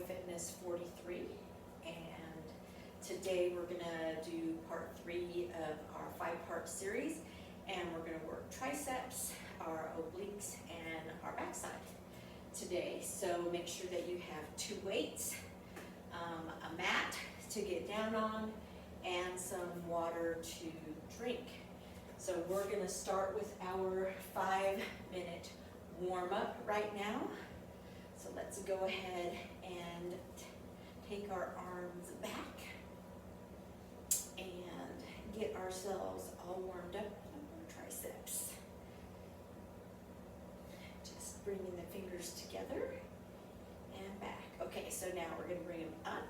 Fitness 43, and today we're gonna do part 3 of our 5-part series, and we're gonna work triceps, our obliques, and our backside today. So make sure that you have 2 weights, a mat to get down on, and some water to drink. So we're gonna start with our 5-minute warm-up right now. So let's go ahead and take our arms back and get ourselves all warmed up on our triceps. Just bringing the fingers together and back. Okay, so now we're gonna bring them up.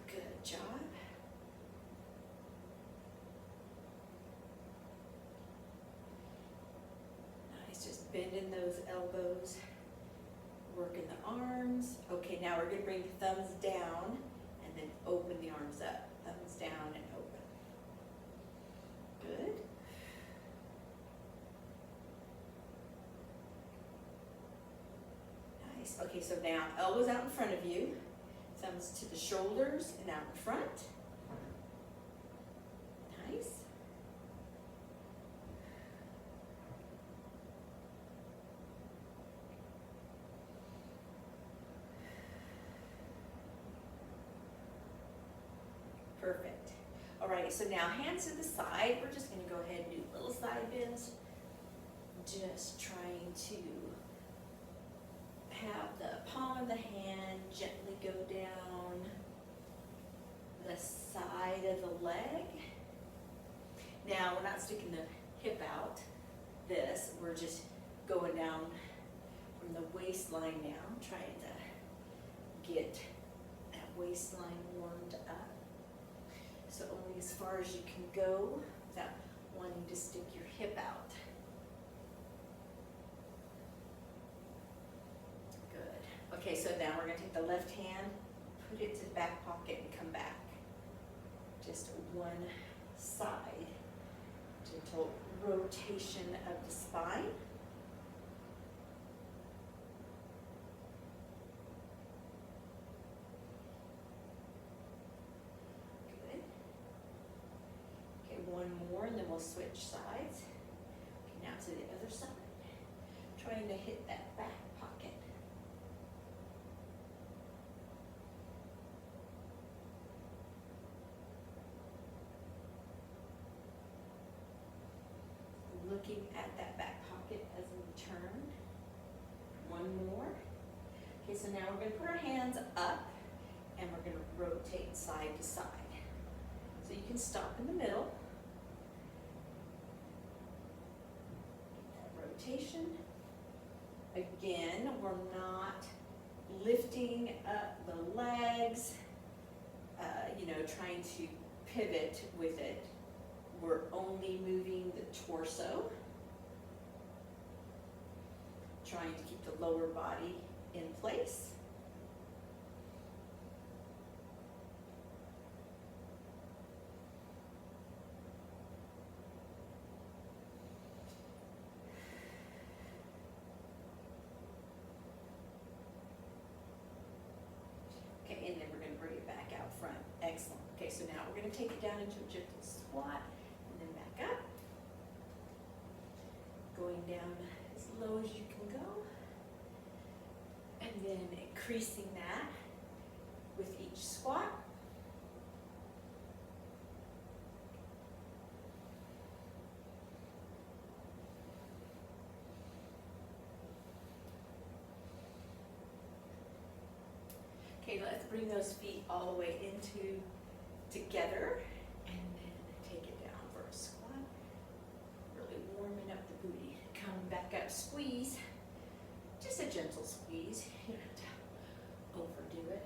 Good job. Just bending those elbows, working the arms. Okay, now we're gonna bring the thumbs down and then open the arms up. Thumbs down and open. Good. Nice. Okay, so now elbows out in front of you, thumbs to the shoulders and out in front. Nice. Perfect. All right, so now hands to the side. We're just gonna go ahead and do little side bends. Just trying to have the palm of the hand gently go down the side of the leg. Now, we're not sticking the hip out, we're just going down from the waistline down, trying to get that waistline warmed up. So only as far as you can go without wanting to stick your hip out. Good. Okay, so now we're gonna take the left hand, put it to the back pocket and come back. Just one side. Gentle rotation of the spine. One more and then we'll switch sides. Okay, now to the other side. Trying to hit that back pocket. Looking at that back pocket as we turn. One more. Okay, so now we're going to put our hands up and we're going to rotate side to side. So you can stop in the middle. Rotation. Again, we're not lifting up the legs, trying to pivot with it. We're only moving the torso, trying to keep the lower body in place. And then we're going to bring it back out front. Excellent. Okay, so now we're going to take it down into a gentle squat and then back up. Going down as low as you can go. And then increasing that with each squat. Okay, let's bring those feet all the way into together and then take it down for a squat. Really warming up the booty. Come back up, squeeze. Just a gentle squeeze. You don't have to overdo it.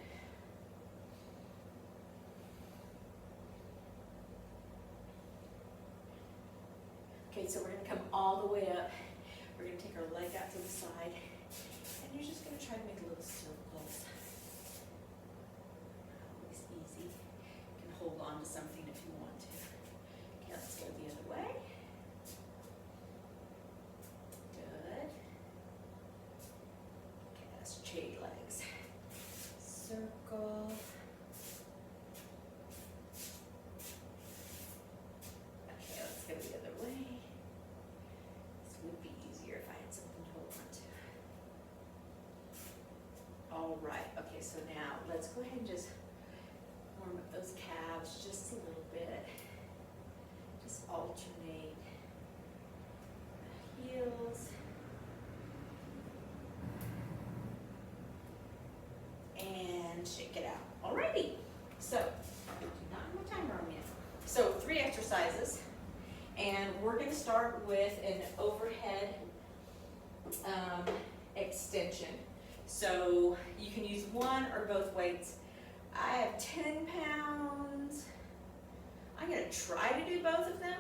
Okay, so we're going to come all the way up. We're going to take our leg out to the side and you're just going to try to make a little circles. Easy. You can hold on to something if you want to. Okay, let's go the other way. Good. Okay, that's straight legs. circle. Okay, let's go the other way. This would be easier if I had something to hold on to. All right, okay, so now let's go ahead and just warm up those calves just a little bit. Just alternate the heels. And shake it out. Alrighty, so do not have my timer on yet. So 3 exercises, and we're going to start with an overhead extension. So you can use one or both weights. I have 10 pounds. I'm going to try to do both of them.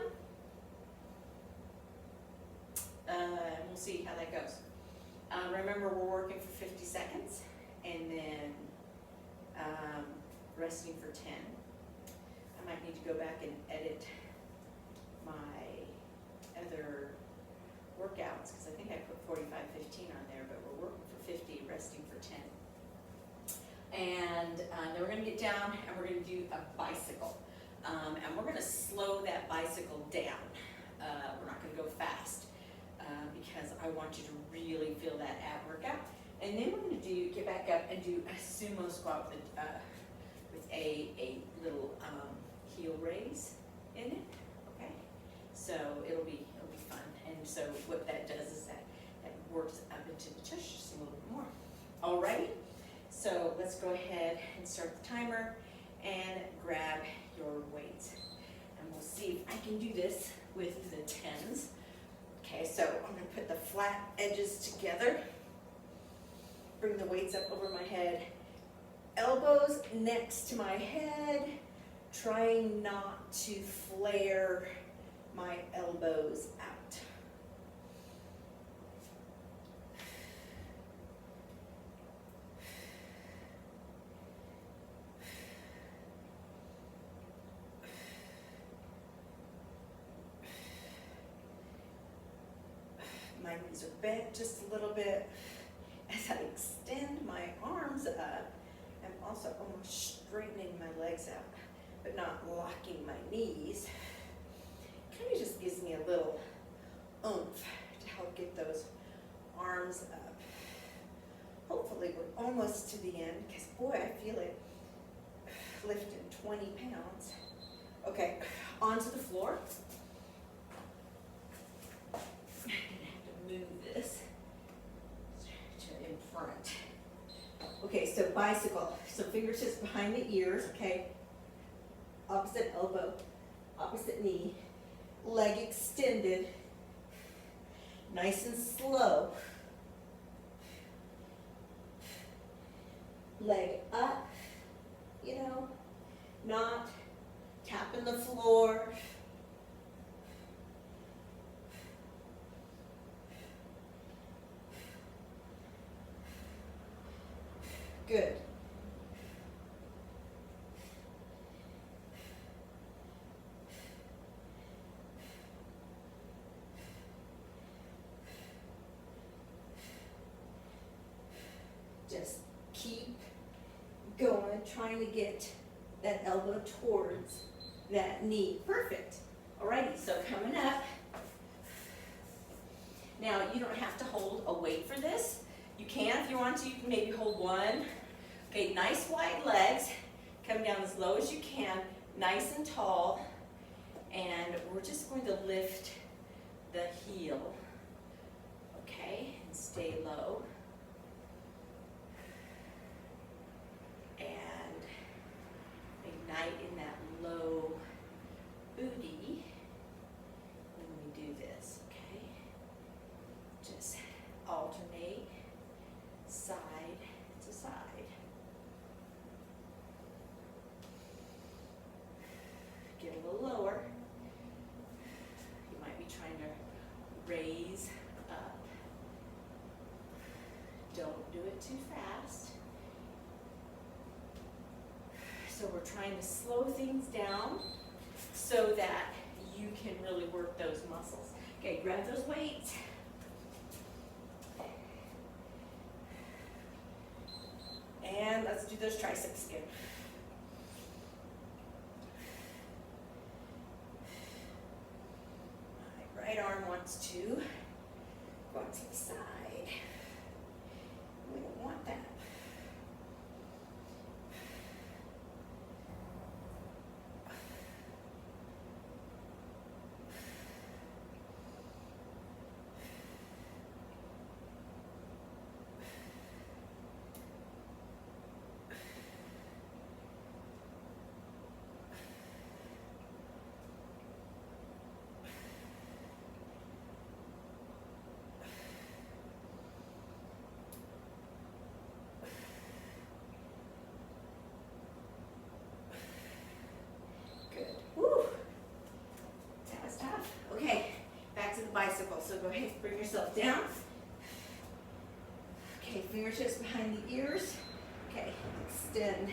We'll see how that goes. Remember, we're working for 50 seconds. And then resting for 10. I might need to go back and edit my other workouts because I think I put 45, 15 on there, but we're working for 50, resting for 10. And then we're going to get down and we're going to do a bicycle. And we're going to slow that bicycle down. We're not going to go fast because I want you to really feel that ab workout. And then we're going to get back up and do a sumo squat with a little heel raise in it. Okay, so it'll be fun. And so what that does is that works up into the chest just a little bit more. Alrighty, so let's go ahead and start the timer and grab your weights, and we'll see if I can do this with the 10s. Okay, so I'm going to put the flat edges together. Bring the weights up over my head, elbows next to my head, trying not to flare my elbows out. My knees are bent just a little bit. As I extend my arms up, I'm also almost straightening my legs out, but not locking my knees. Kind of just gives me a little oomph to help get those arms up. Hopefully we're almost to the end, because boy, I feel it lifting 20 pounds. Okay, onto the floor. I'm gonna have to move this in front. Okay, so bicycle. So fingertips behind the ears, okay? Opposite elbow, opposite knee, leg extended, nice and slow. Leg up, you know, not tapping the floor. Good. Just keep going, trying to get that elbow towards that knee. Perfect. Alrighty, so coming up. Now, you don't have to hold a weight for this. You can if you want to. You can maybe hold one. Okay, nice wide legs. Come down as low as you can, nice and tall. And we're just going to lift the heel. Okay, and stay low. And ignite in that low booty when we do this, okay? Just alternate side to side. Get a little lower. You might be trying to raise up. Don't do it too fast. So we're trying to slow things down so that you can really work those muscles. Okay, grab those weights. And let's let's do those triceps again. My right arm wants to go out to the side. We don't want that. Bicycle. So go ahead, bring yourself down. Okay, fingertips behind the ears. Okay, extend.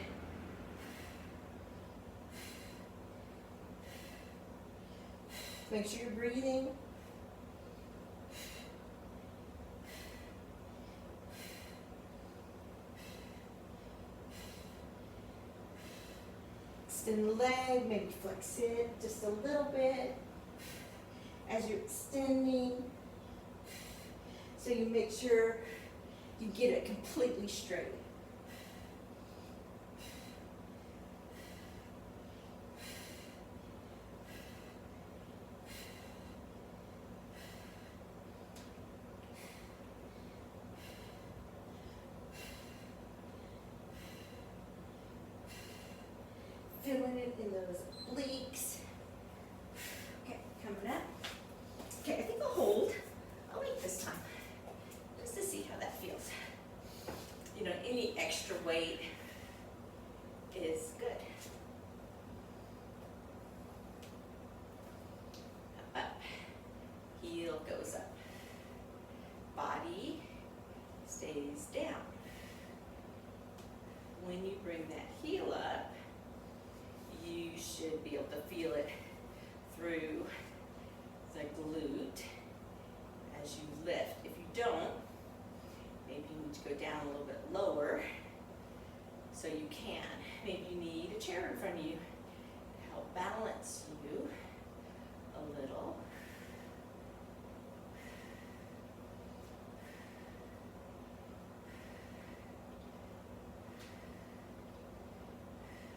Make sure you're breathing. Extend the leg, maybe flex it just a little bit as you're extending, so you make sure you get it completely straight. Feeling it in those obliques. Okay, coming up. Okay, I think I'll hold. I'll wait this time, just to see how that feels. You know, any extra weight is good. Up, heel goes up. Body stays down. When you bring that heel up, you should be able to feel it through the glute as you lift. If you don't, maybe you need to go down a little bit lower so you can. Maybe you need a chair in front of you to help balance you a little.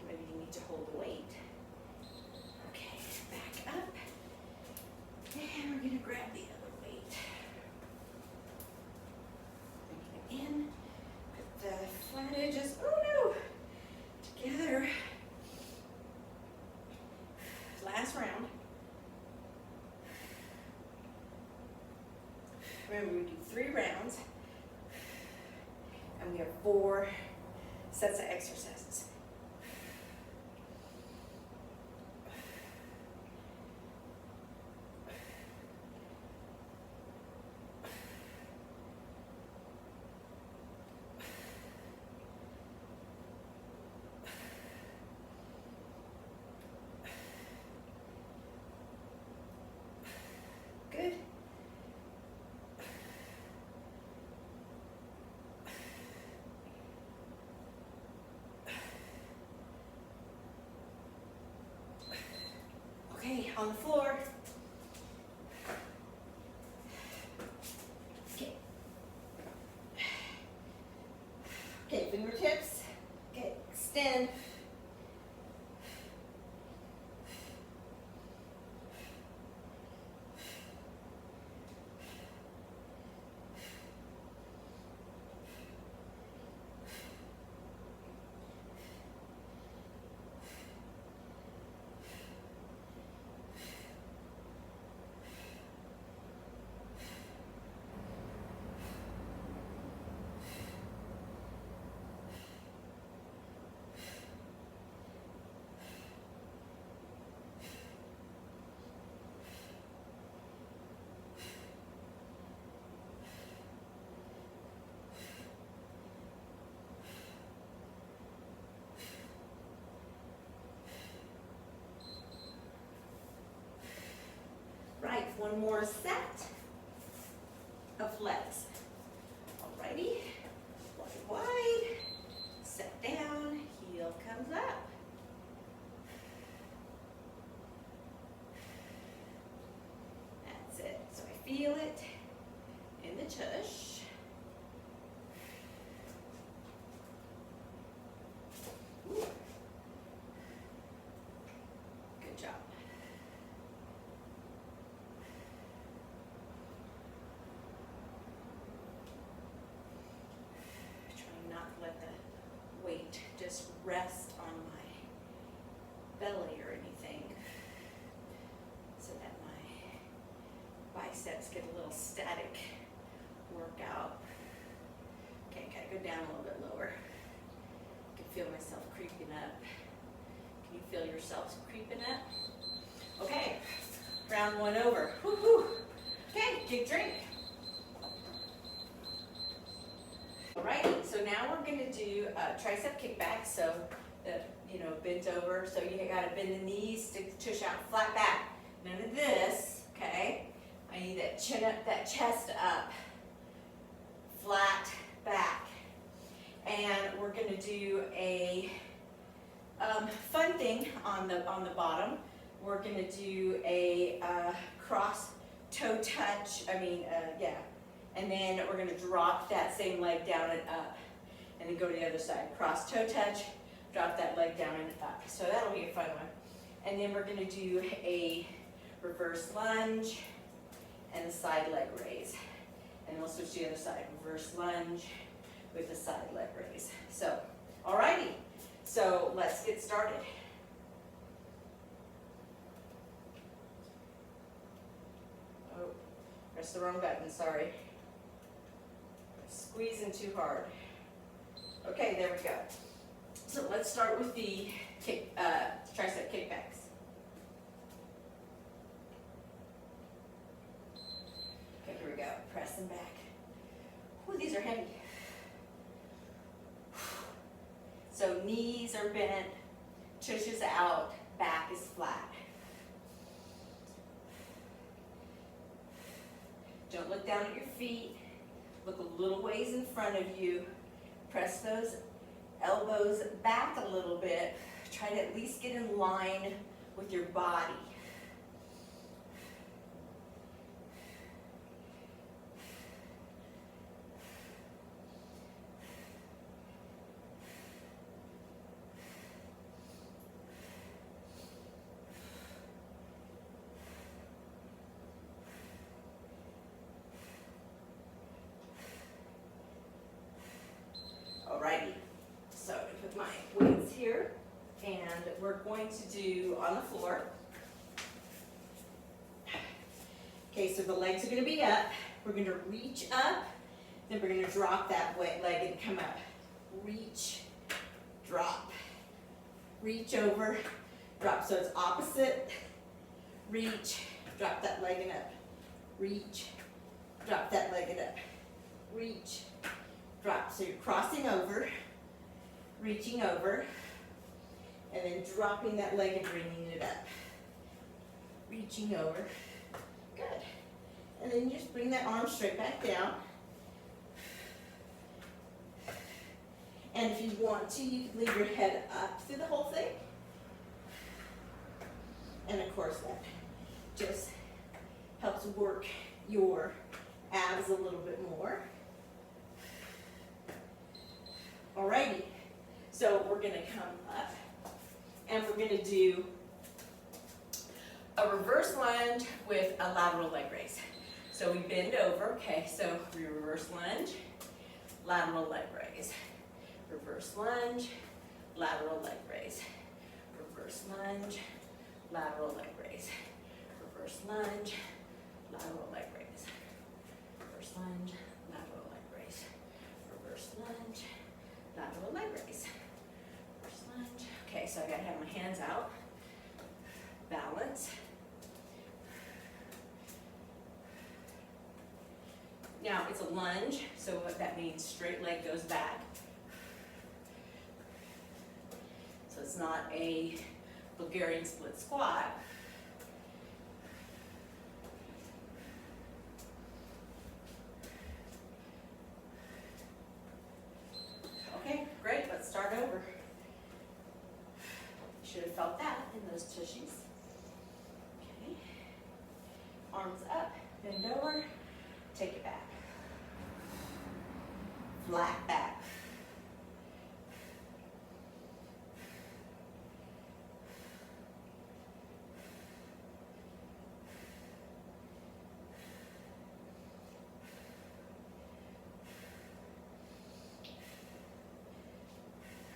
Maybe you need to hold the weight. Okay, back up. And we're going to grab the other weight. Bring it in. Put the flat edges, oh no, together. Last round. Remember, we do 3 rounds. And we have 4 sets of exercises. Good. Okay, on the floor. Okay. Okay, fingertips. Okay, extend. Right, one more set of legs. Alrighty, wide, set down. belly or anything, so that my biceps get a little static workout. Okay, gotta go down a little bit lower. I can feel myself creeping up. Can you feel yourselves creeping up? Okay, round one over. Woo-hoo. Okay, big drink. Alrighty, so now we're gonna do tricep kickbacks. So, bent over. So you gotta bend the knees, stick the tush out, flat back. None of this, okay? I need that chin up, that chest up, flat back. And we're gonna do a fun thing on the bottom. We're gonna do a cross toe touch. And then we're gonna drop that same leg down and up, and then go to the other side. Cross toe touch, drop that leg down and up. So that'll be a fun one. And then we're gonna do a reverse lunge and a side leg raise. And we'll switch to the other side. Reverse lunge with a side leg raise. So, alrighty. So let's get started. Oh, press the wrong button, sorry. Squeezing too hard. Okay, there we go. So let's start with the tricep kickbacks. Okay, here we go. Press them back. Ooh, these are heavy. So knees are bent, tush is out, back is flat. Don't look down at your feet. Look a little ways in front of you. Press those elbows back a little bit. Try to at least get in line with your body. Alrighty, so I put my weights here, and we're going to do on the floor. Okay, so the legs are going to be up. We're going to reach up, then we're going to drop that leg and come up. Reach, drop, reach over, drop. So it's opposite. Reach, drop that leg and up. Reach, drop that leg and up. Reach, drop. So you're crossing over, reaching over, and then dropping that leg and bringing it up. Reaching over. Good. And then you just bring that arm straight back down. And if you want to, you can leave your head up through the whole thing. And of course, that just helps work your abs a little bit more. Alrighty, so we're going to come up and we're going to do a reverse lunge with a lateral leg raise. So we bend over, okay, so we reverse lunge, lateral leg raise, reverse lunge, lateral leg raise, reverse lunge, lateral leg raise, reverse lunge, lateral leg raise, reverse lunge, lateral leg raise, reverse lunge, lateral leg raise, reverse lunge. Okay, so I gotta have my hands out, balance. Now it's a lunge, so what that means, straight leg goes back. So it's not a Bulgarian split squat. Okay, great, let's start over. You should have felt that in those tushies. Okay, arms up, bend over, take it back. Flat back.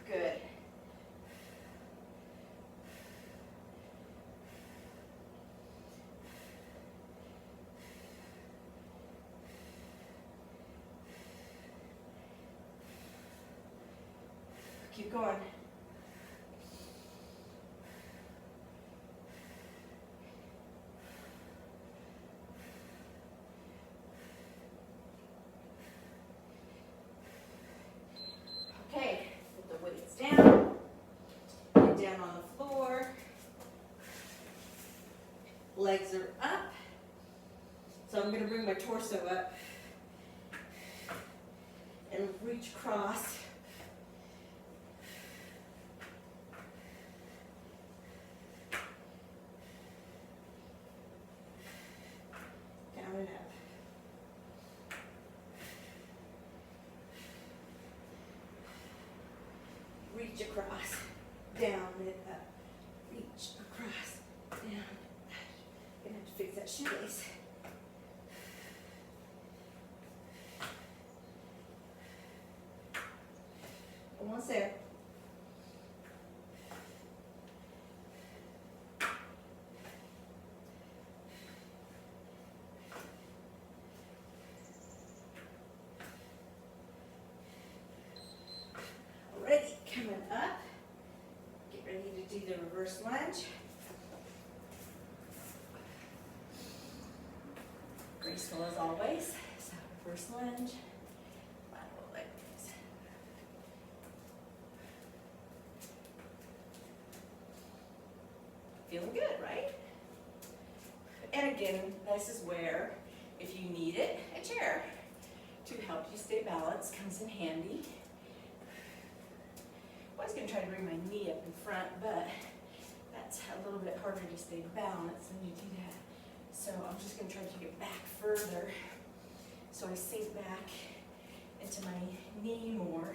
Good. Keep going. Okay, put the weights down. Get down on the floor. Legs are up. So I'm going to bring my torso up and reach across. Down and up. Reach across, down and up. Reach across, down. Gonna have to fix that shoelace. Almost there. Alrighty, coming up. Get ready to do the reverse lunge. Graceful as always. So reverse lunge. Lateral leg raise. Feeling good, right? And again, this is where, if you need it, a chair to help you stay balanced comes in handy. I was going to try to bring my knee up in front, but that's a little bit harder to stay balanced when you do that. So I'm just going to try to get back further so I sink back into my knee more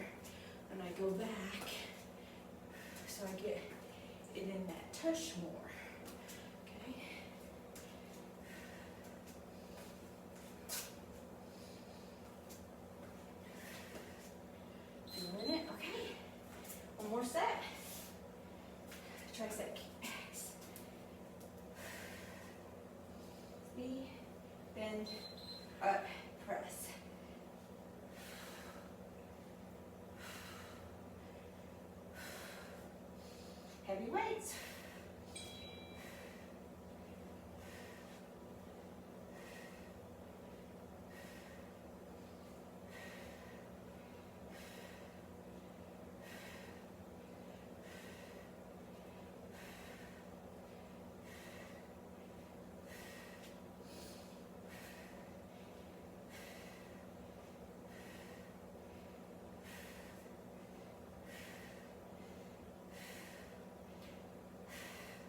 when I go back, so I get it in that tush more. Okay. Feeling it? Okay. One more set. Tricep kickbacks. Bend, up, press. Heavy weights.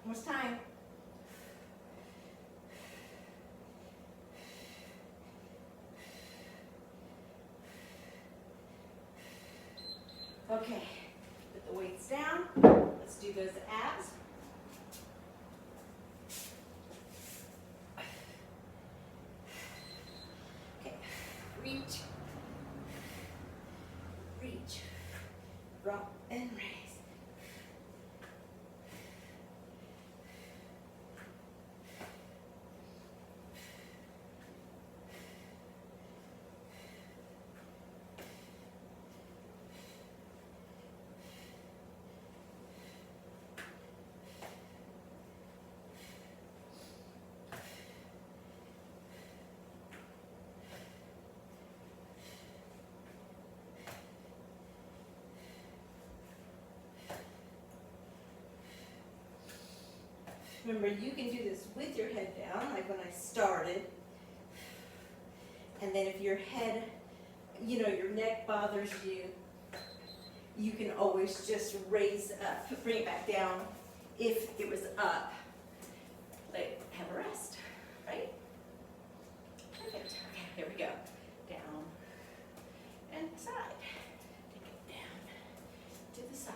Almost time. Okay, put the weights down. Let's do those abs. Okay, reach, reach, drop and raise. Remember, you can do this with your head down, like when I started. And then if your head, you know, your neck bothers you, you can always just raise up, bring it back down. If it was up, like, have a rest, right? Perfect. Okay, here we go. Down and side. Take it down to the side.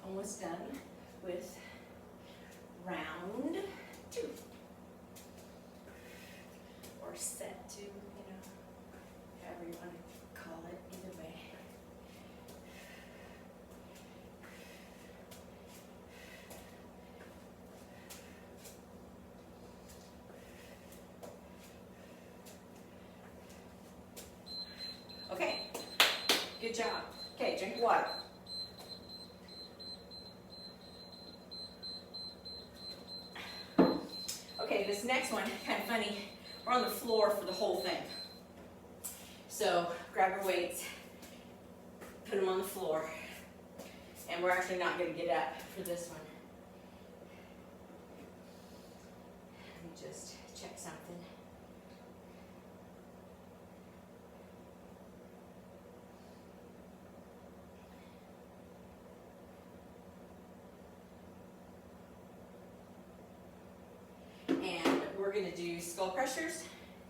Almost done with round 2, or set 2, you know, however you want to call it, either Good job. Okay, drink water. Okay, this next one, kind of funny. We're on the floor for the whole thing. So grab your weights, put them on the floor, and we're actually not going to get up for this one. Let me just check something. And we're going to do skull crushers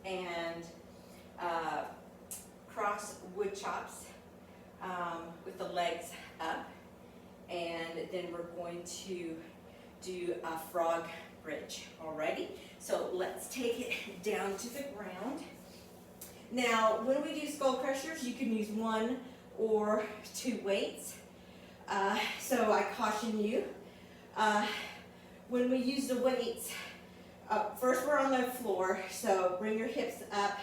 and cross wood chops with the legs up, and then we're going to do a frog bridge. Alrighty, so let's take it down to the ground. Now, when we do skull crushers, you can use 1 or 2 weights. So I caution you, when we use the weights, first we're on the floor, so bring your hips up,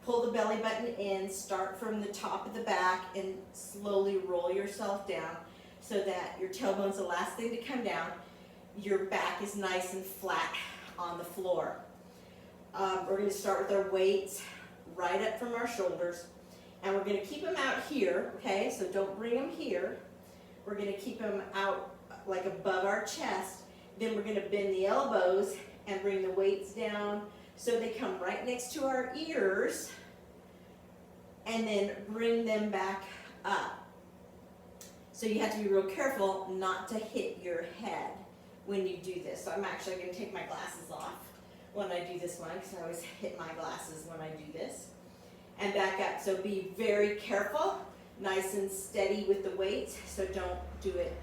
pull the belly button in, start from the top of the back and slowly roll yourself down so that your tailbone's the last thing to come down. Your back is nice and flat on the floor. We're going to start with our weights right up from our shoulders, and we're going to keep them out here, okay? So don't bring them here. We're going to keep them out like above our chest. Then we're going to bend the elbows and bring the weights down so they come right next to our ears, and then bring them back up. So you have to be real careful not to hit your head when you do this. So I'm actually going to take my glasses off when I do this one, because I always hit my glasses when I do this. And back up. So be very careful, nice and steady with the weights, so don't do it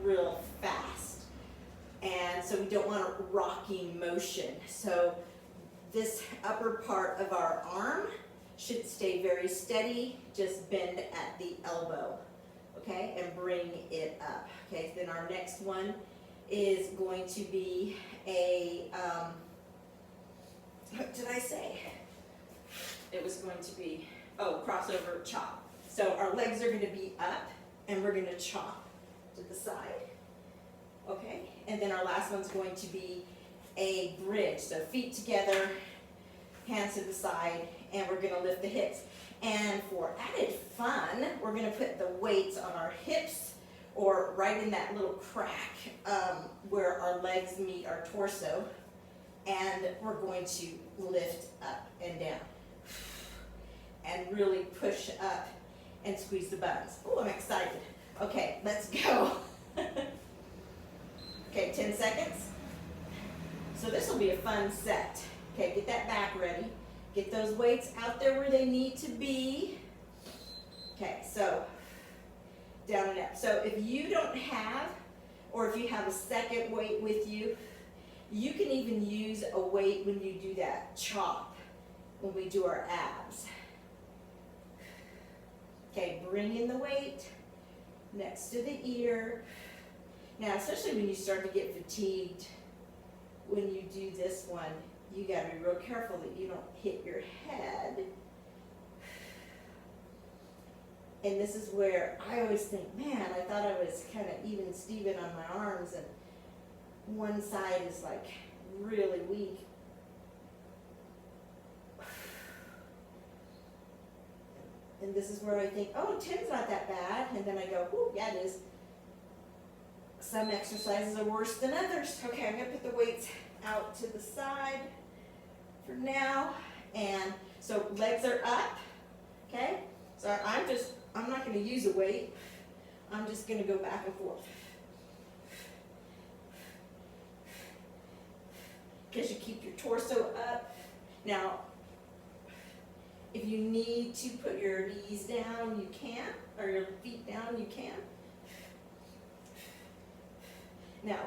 real fast. And so we don't want a rocking motion. So this upper part of our arm should stay very steady, just bend at the elbow, okay, and bring it up. Okay, then our next one is going to be a, what did I say? It was going to be, crossover chop. So our legs are going to be up, and we're going to chop to the side, okay? And then our last one's going to be a bridge. So feet together, hands to the side, and we're going to lift the hips. And for added fun, we're going to put the weights on our hips or right in that little crack where our legs meet our torso. And we're going to lift up and down and really push up and squeeze the buttons. Oh, I'm excited. Okay, let's go. Okay, 10 seconds. So this will be a fun set. Okay, get that back ready. Get those weights out there where they need to be. Okay, so down and up. So if you don't have, or if you have a second weight with you, you can even use a weight when you do that chop, when we do our abs. Okay, bring in the weight next to the ear. Now, especially when you start to get fatigued, when you do this one, you gotta be real careful that you don't hit your head. And this is where I always think, man, I thought I was kind of even Steven on my arms, and one side is like really weak. And this is where I think, oh, 10's not that bad. And then I go, oh, yeah, it is. Some exercises are worse than others. Okay, I'm going to put the weights out to the side for now. And so legs are up, okay? So I'm not going to use a weight. I'm just going to go back and forth. Because you keep your torso up. Now, if you need to put your knees down, you can, or your feet down, you can. Now,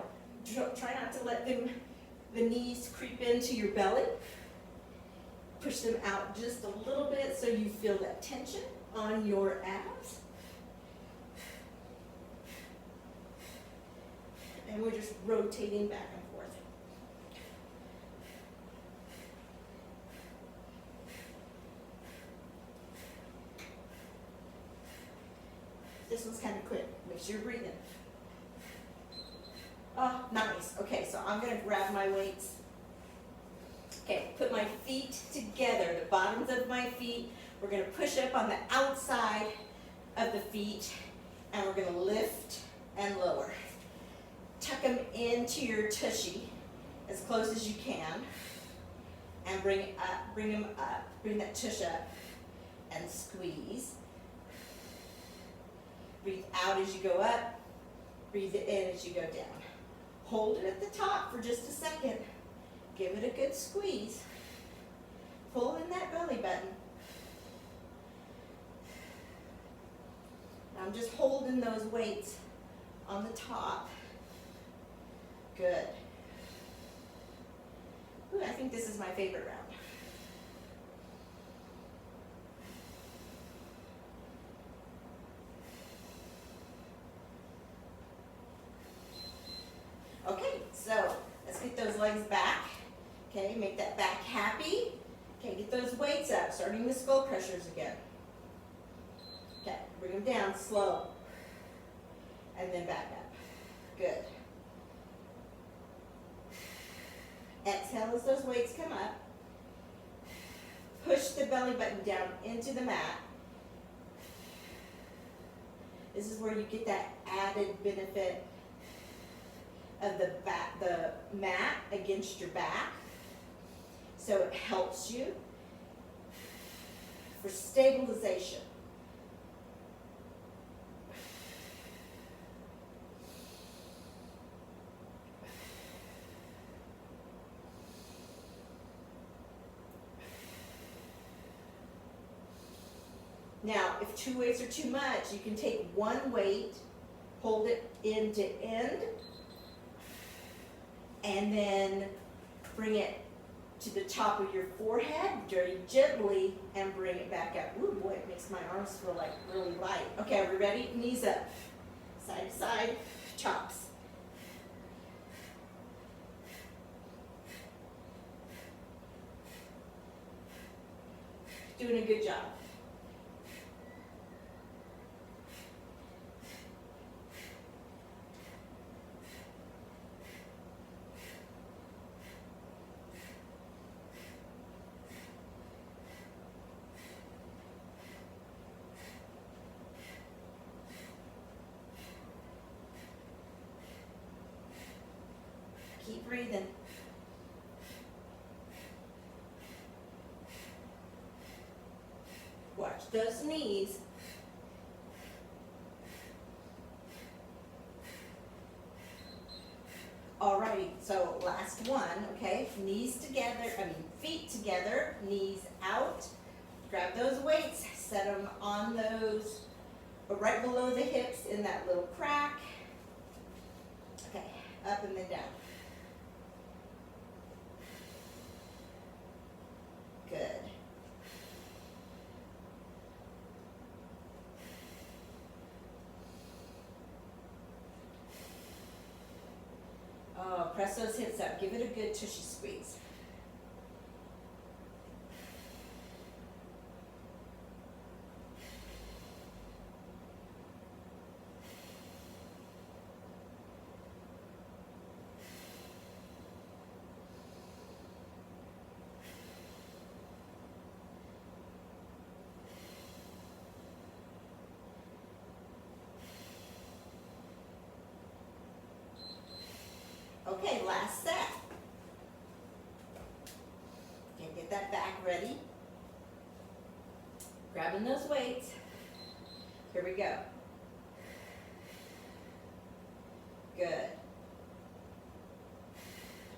try not to let the knees creep into your belly. Push them out just a little bit so you feel that tension on your abs. And we're just rotating back and forth. This one's kind of quick. Make sure you're breathing. Oh, nice. Okay, so I'm going to grab my weights. Okay, put my feet together, the bottoms of my feet. We're going to push up on the outside of the feet, and we're going to lift and lower. Tuck them into your tushy as close as you can, and bring it up, bring them up, bring that tush up, and squeeze. Breathe out as you go up, breathe in as you go down. Hold it at the top for just a second. Give it a good squeeze. Pull in that belly button. I'm just holding those weights on the top. Good. Ooh, I think this is my favorite round. Okay, so let's get those legs back. Okay, make that back happy. Okay, get those weights up, starting with skull crushers again. Okay, bring them down slow. And then back up. Good. Exhale as those weights come up. Push the belly button down into the mat. This is where you get that added benefit of the mat against your back. So it helps you for stabilization. Now, if two weights are too much, you can take one weight, hold it end to end, and then bring it to the top of your forehead, very gently, and bring it back up. Ooh, boy, it makes my arms feel like really light. Okay, are we ready? Knees up, side to side, chops. Doing a good job. Keep breathing. Watch those knees. Alrighty, so last one, okay? Knees together, feet together, knees out. Grab those weights, set them on those, right below the hips in that little crack. Okay, up and then down. Good. Oh, press those hips up. Give it a good tushy squeeze. Okay, last set. Okay, get that back ready. Grabbing those weights. Here we go. Good.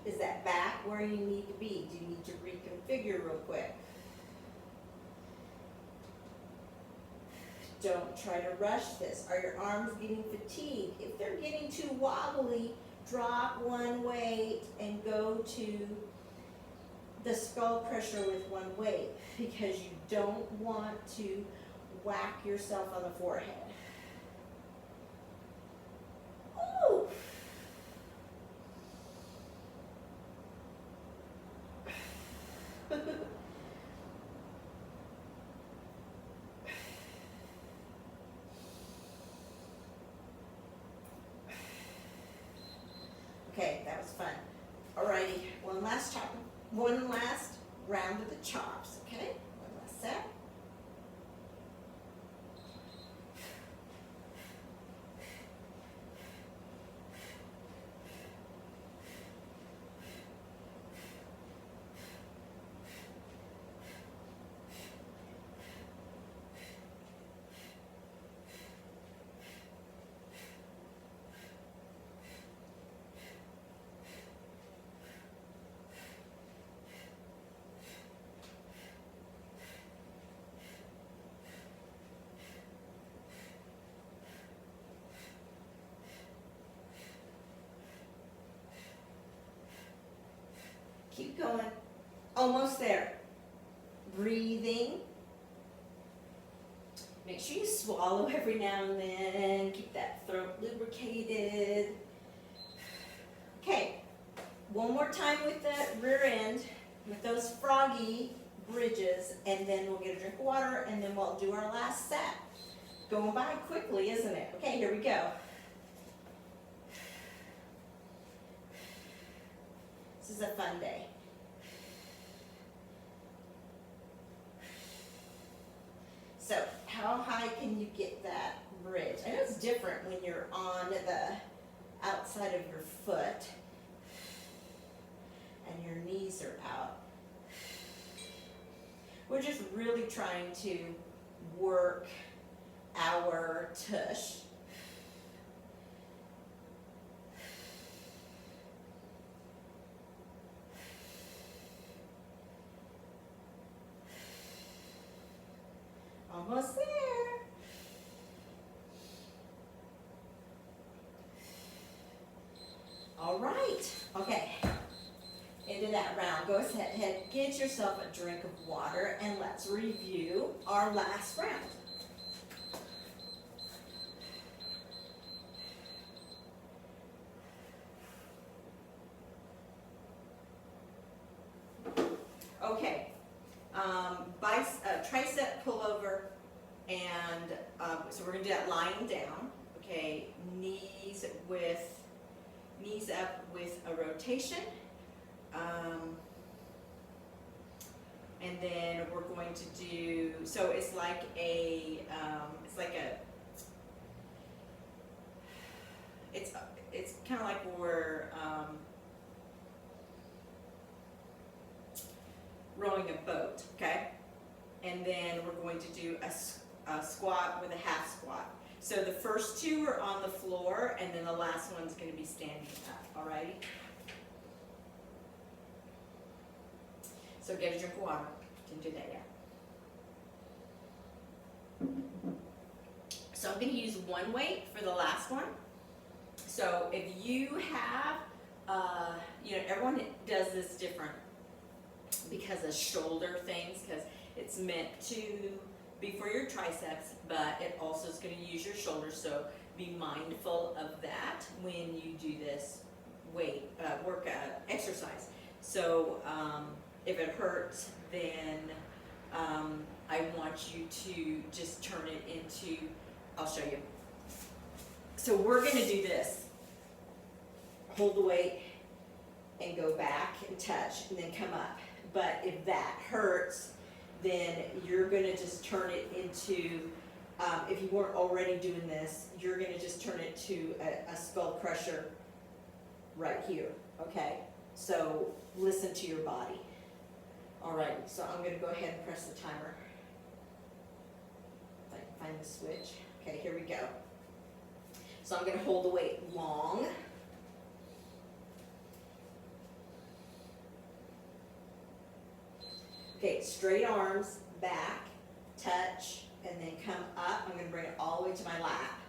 Is that back where you need to be? Do you need to reconfigure real quick? Don't try to rush this. Are your arms getting fatigued? If they're getting too wobbly, drop one weight and go to the skull crusher with one weight, because you don't want to whack yourself on the forehead. Ooh. was fun. Alrighty, one last round of the chops, okay? One last set. Keep going. Almost there. Breathing. Make sure you swallow every now and then. Keep that throat lubricated. Okay. One more time with the rear end, with those froggy bridges, and then we'll get a drink of water, and then we'll do our last set. Going by quickly, isn't it? Okay, here we go. This is a fun day. So, how high can you get that bridge? I know it's different when you're on the outside of your foot and your knees are out. We're just really trying to work our tush. Almost there. All right. Okay. Into that round. Go ahead, get yourself a drink of water, and let's review our last round. Okay. Tricep pullover, and so we're gonna do that lying down. Okay, knees up with a rotation, and then we're going to do. So it's like it's kind of like we're rowing a boat, okay? And then we're going to do a squat with a half squat. So the first two are on the floor, and then the last one's going to be standing up, alrighty? So get a drink of water. Didn't do that yet. So I'm going to use one weight for the last one. So if you have, everyone does this different because of shoulder things, because it's meant to be for your triceps, but it also is going to use your shoulders, so be mindful of that when you do this exercise. So if it hurts, then I want you to just turn it into, I'll show you. So we're going to do this. Hold the weight and go back and touch and then come up. But if that hurts, then you're going to just turn it into, if you weren't already doing this, you're going to just turn it to a skull crusher right here, okay? So listen to your body. All right, so I'm going to go ahead and press the timer. If I can find the switch. Okay, here we go. So I'm going to hold the weight long. Okay, straight arms, back, touch, and then come up. I'm going to bring it all the way to my lap.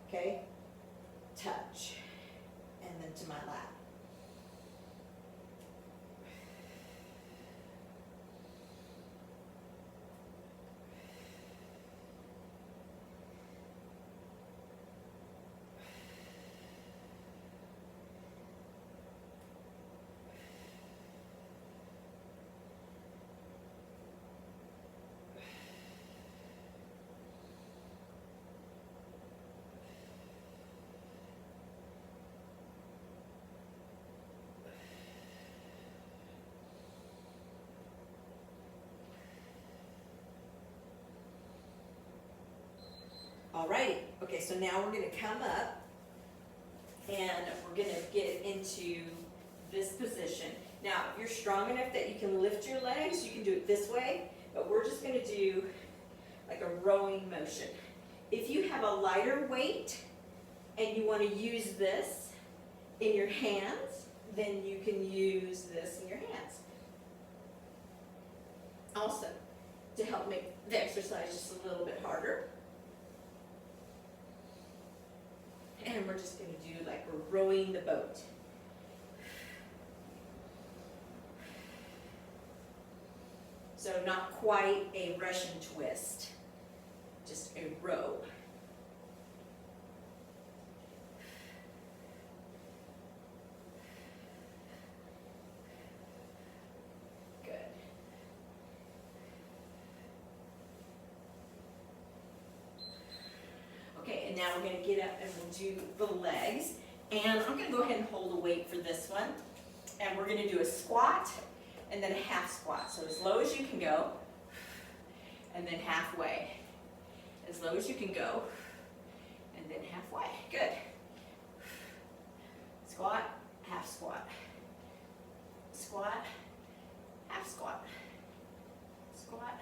Okay, touch, and then to my lap. Alrighty, okay, so now we're gonna come up and we're gonna get into this position. Now, if you're strong enough that you can lift your legs, you can do it this way, but we're just gonna do like a rowing motion. If you have a lighter weight and you wanna use this in your hands, then you can use this in your hands. Also, to help make the exercise just a little bit harder. And we're just gonna do like we're rowing the boat. So not quite a Russian twist, just a row. Good. Okay, and now we're gonna get up and we'll do the legs. And I'm gonna go ahead and hold a weight for this one. And we're gonna do a squat and then a half squat. So as low as you can go, and then halfway. As low as you can go, and then halfway. Good. Squat, half squat. Squat, half squat. Squat,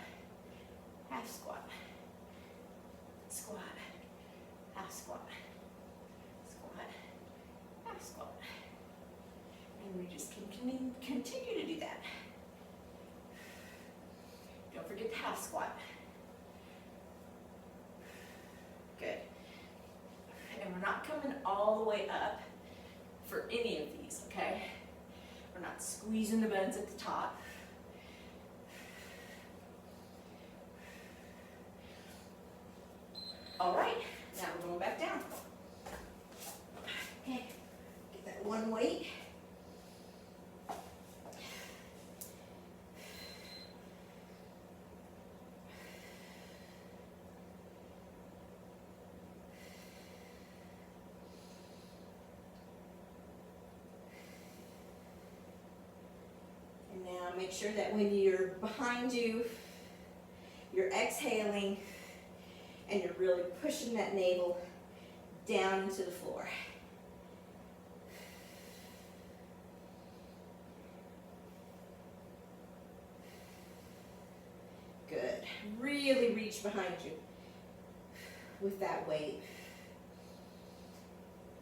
half squat. Squat, half squat. Squat, half squat. And we just can continue to do that. Don't forget the half squat. Good. And we're not coming all the way up for any of these, okay? We're not squeezing the buns at the top. All right, now we're going back down. Okay, get that one weight. Now make sure that when you're behind you, you're exhaling and you're really pushing that navel down into the floor. Good. Really reach behind you with that weight.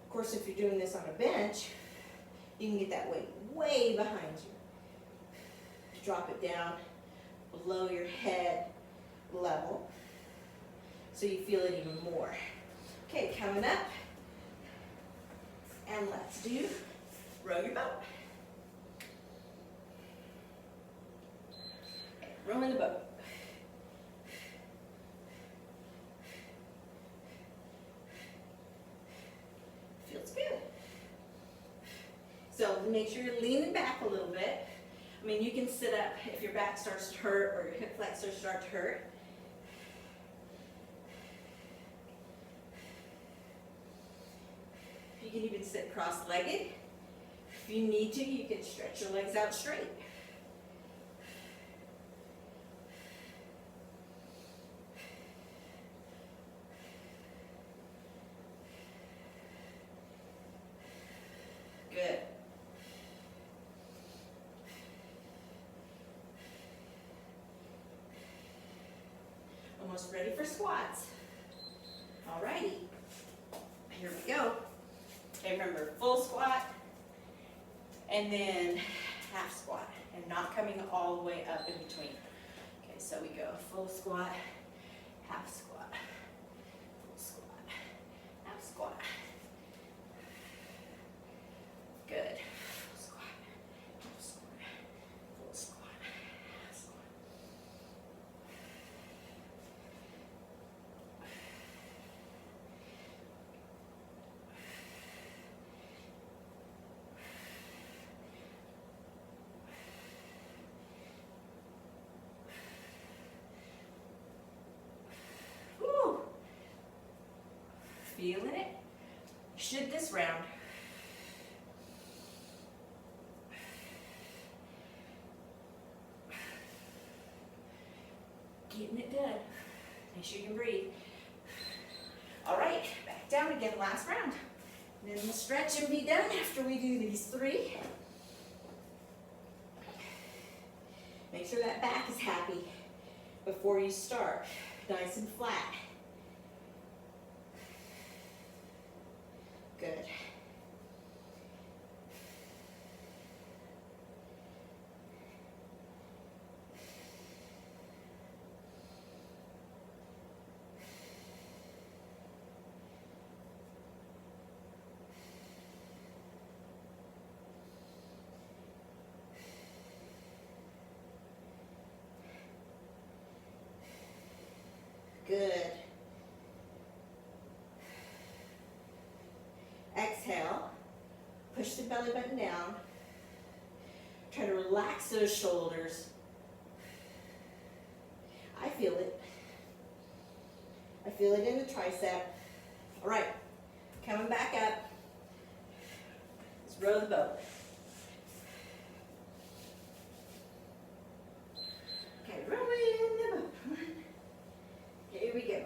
Of course, if you're doing this on a bench, you can get that weight way behind you. Drop it down below your head level so you feel it even more. Okay, coming up, and let's do row your boat. Okay, rowing the boat. Feels good. So make sure you're leaning back a little bit. I mean, you can sit up if your back starts to hurt or your hip flexors start to hurt. You can even sit cross-legged. If you need to, you can stretch your legs out straight. Good. Almost ready for squats. Alrighty, here we go. Okay, remember, full squat, and then half squat, and not coming all the way up in between. Okay, so we go full squat, half squat, full squat, half squat. Good. Full squat, half squat, full squat, half squat. Woo! Feeling it? Should this round. Getting it done. Make sure you can breathe. All right, back down again, last round. And then we'll stretch and be done after we do these 3. Make sure that back is happy before you start. Nice and flat. Good. Good. Exhale. Push the belly button down. Try to relax those shoulders. I feel it. I feel it in the tricep. All right, coming back up. Let's row the boat. Okay, rowing the boat. Here we go.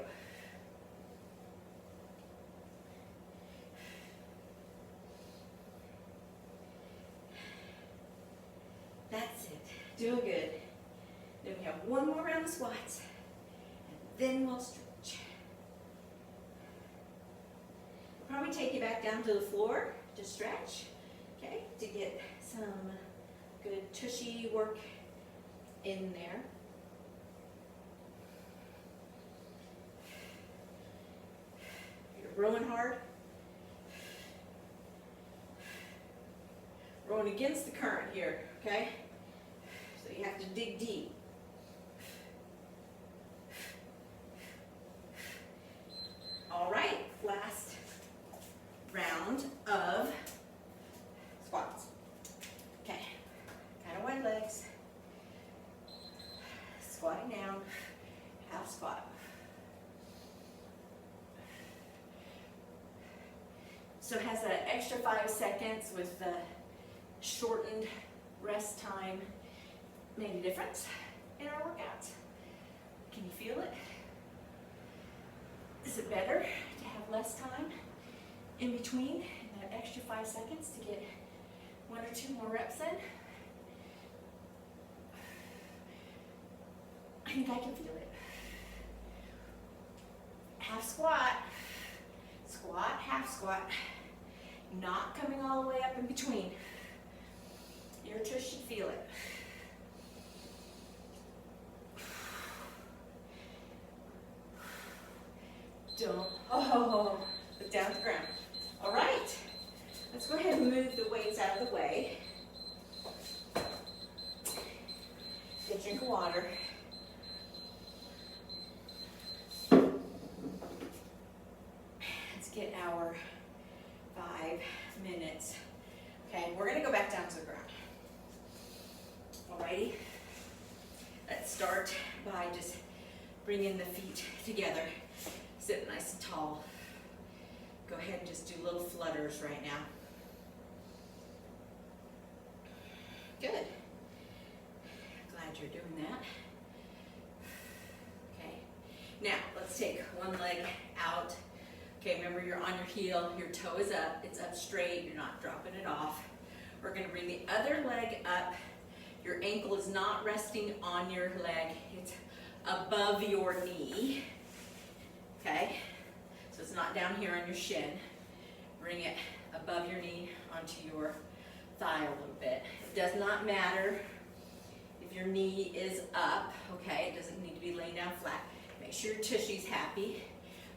That's it. Doing good. Then we have one more round of squats, and then we'll stretch. Probably take you back down to the floor to stretch, okay, to get some good tushy work in there. Rowing hard. Rowing against the current here, okay? So you have to dig deep. All right, last round of squats. Okay, kind of wide legs. Squatting down, half squat. So it has an extra 5 seconds with the shortened rest time. Made a difference in our workouts. Can you feel it? Is it better to have less time in between, that extra 5 seconds to get 1 or 2 more reps in? I think I can feel it. Half squat, squat, half squat. Not coming all the way up in between. Your tush should feel it. Don't, look down to the ground. All right, let's go ahead and move the weights out of the way. Get a drink of water. Let's get our 5 minutes. Okay, we're gonna go back down to the ground. Alrighty, let's start by just bringing the feet together. Sit nice and tall. Go ahead and just do little flutters right now. Good. Glad you're doing that. Okay, now let's take one leg out. Okay, remember you're on your heel, your toe is up, it's up straight, you're not dropping it off. We're gonna bring the other leg up. Your ankle is not resting on your leg, it's above your knee. Okay, so it's not down here on your shin. Bring it above your knee onto your thigh a little bit. It does not matter if your knee is up, okay? It doesn't need to be laying down flat. Make sure your tushy's happy.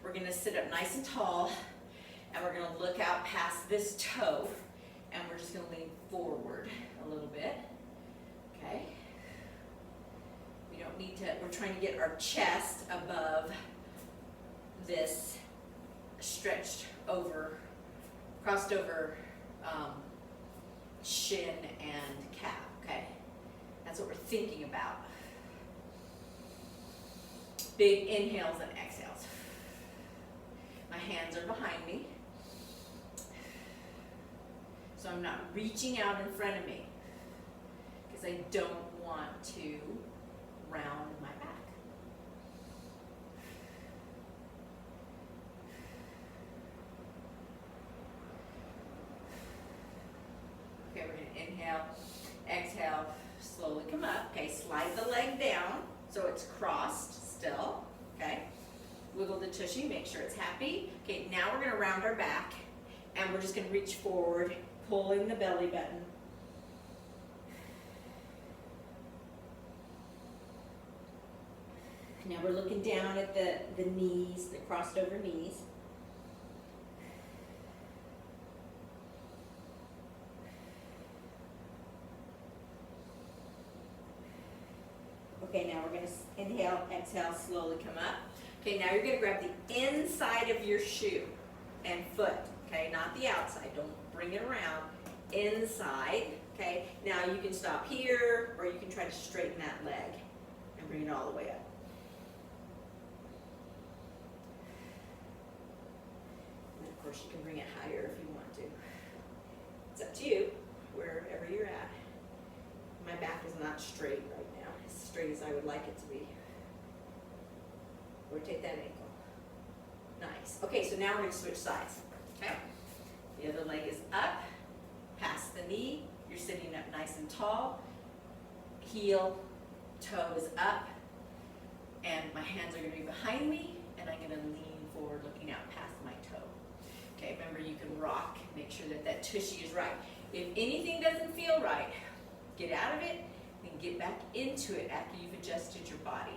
We're gonna sit up nice and tall, and we're gonna look out past this toe, and we're just gonna lean forward a little bit, okay? We don't need to, we're trying to get our chest above this stretched over, crossed over shin and calf, okay? That's what we're thinking about. Big inhales and exhales. My hands are behind me, so I'm not reaching out in front of me because I don't want to round my back. inhale, exhale, slowly come up. Okay, slide the leg down so it's crossed still. Okay, wiggle the tushy, make sure it's happy. Okay, now we're gonna round our back and we're just gonna reach forward, pull in the belly button. Now we're looking down at the knees, the crossed over knees. Okay, now we're going to inhale, exhale, slowly come up. Okay, now you're going to grab the inside of your shoe and foot, okay, not the outside. Don't bring it around. Inside, okay. Now you can stop here or you can try to straighten that leg and bring it all the way up. And of course, you can bring it higher if you want to. It's up to you, wherever you're at. My back is not straight right now, as straight as I would like it to be. Rotate that ankle. Nice. Okay, so now we're going to switch sides. Okay? The other leg is up, past the knee. You're sitting up nice and tall. Heel, toe is up, and my hands are going to be behind me, and I'm going to lean forward, looking out past my toe. Okay, remember you can rock, make sure that that tushy is right. If anything doesn't feel right, get out of it and get back into it after you've adjusted your body.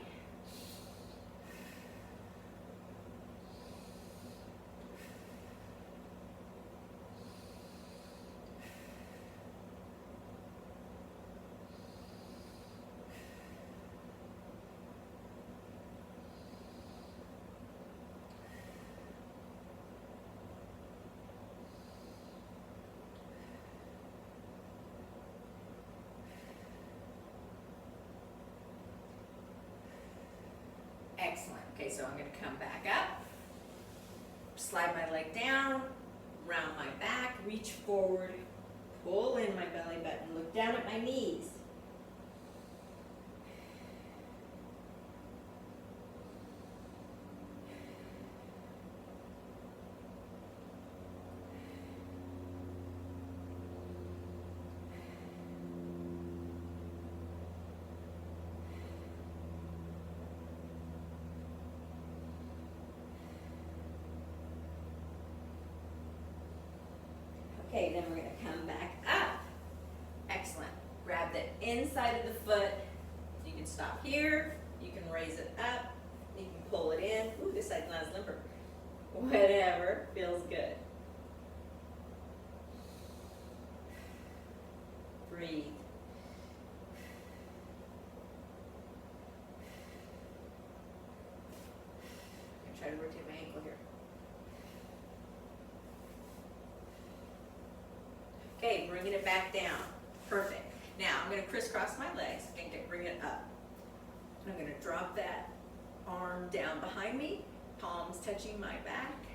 Excellent. Okay, so I'm going to come back up, slide my leg down, round my back, reach forward, pull in my belly button, look down at my knees. Okay, then we're going to come back up. Excellent. Grab the inside of the foot. You can stop here. You can raise it up. You can pull it in. Ooh, this side's not as limber. Whatever feels good. Breathe. I'm going to try to rotate my ankle here. Okay, bringing it back down. Perfect. Now I'm going to crisscross my legs and bring it up. I'm going to drop that arm down behind me, palms touching my back.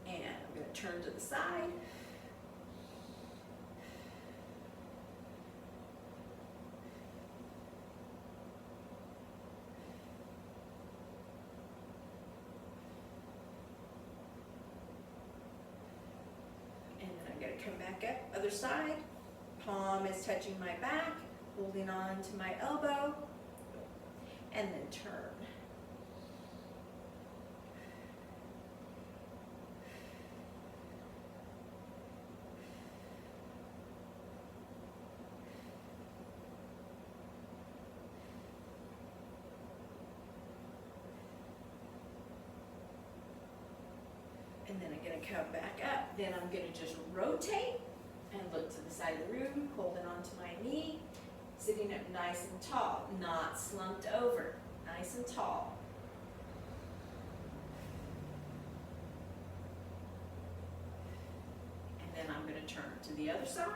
And I'm going to turn to the side. Come back up, other side, palm is touching my back, holding on to my elbow, and then turn. And then I'm going to come back up. Then I'm going to just rotate and look to the side of the room, holding onto my knee, sitting up nice and tall, not slumped over, nice and tall. And then I'm going to turn to the other side.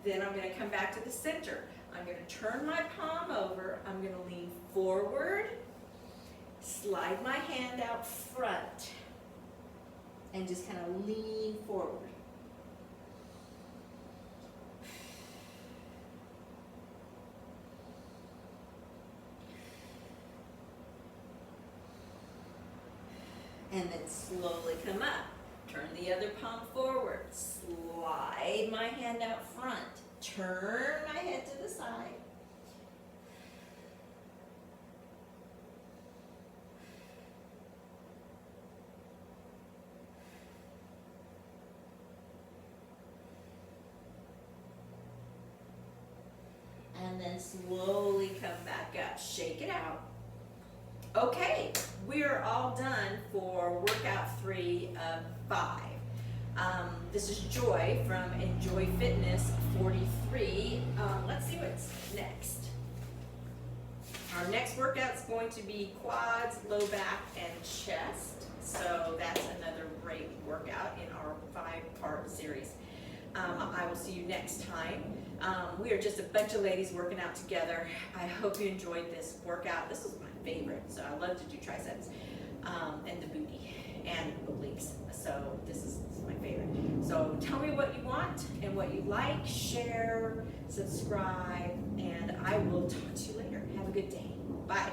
Then I'm going to come back to the center. I'm going to turn my palm over. I'm going to lean forward, slide my hand out front, and just kind of lean forward. and then slowly come up. Turn the other palm forward, slide my hand out front, turn my head to the side. And then slowly come back up, shake it out. Okay, we're all done for workout 3 of 5. This is Joy from Enjoy Fitness 43. Let's see what's next. Our next workout is going to be quads, low back, and chest. So that's another great workout in our 5-part series. I will see you next time. We are just a bunch of ladies working out together. I hope you enjoyed this workout. This was my favorite, so I love to do triceps and the booty and obliques. So this is my favorite. So tell me what you want and what you like, share, subscribe, and I will talk to you later. Have a good day. Bye.